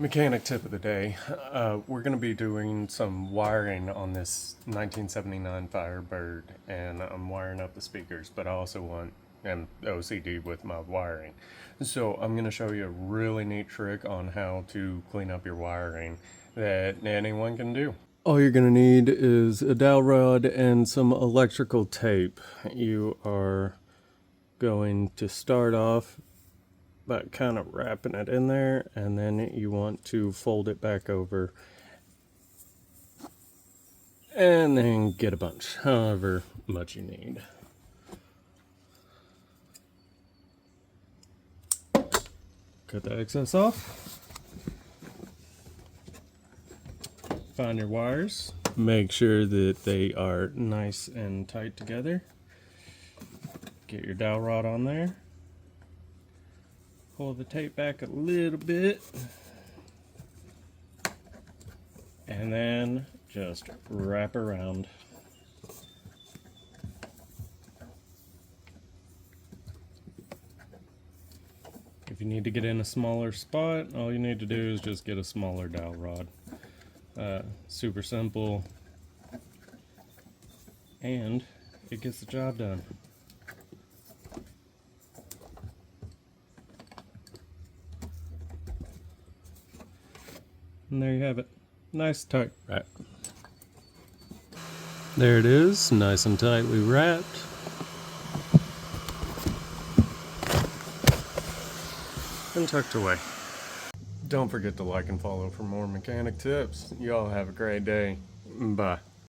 Mechanic tip of the day. We're going to be doing some wiring on this 1979 Firebird, and I'm wiring up the speakers, but I also want an OCD with my wiring. So I'm going to show you a really neat trick on how to clean up your wiring that anyone can do. All you're going to need is a dowel rod and some electrical tape. You are going to start off by kind of wrapping it in there, and then you want to fold it back over and then get a bunch, however much you need. Cut the excess off. Find your wires. Make sure that they are nice and tight together. Get your dowel rod on there. Pull the tape back a little bit. And then just wrap around. If you need to get in a smaller spot, all you need to do is just get a smaller dowel rod. Super simple, and it gets the job done. And there you have it. Nice tight wrap. There it is, nice and tightly wrapped. And tucked away. Don't forget to like and follow for more mechanic tips. Y'all have a great day. Bye.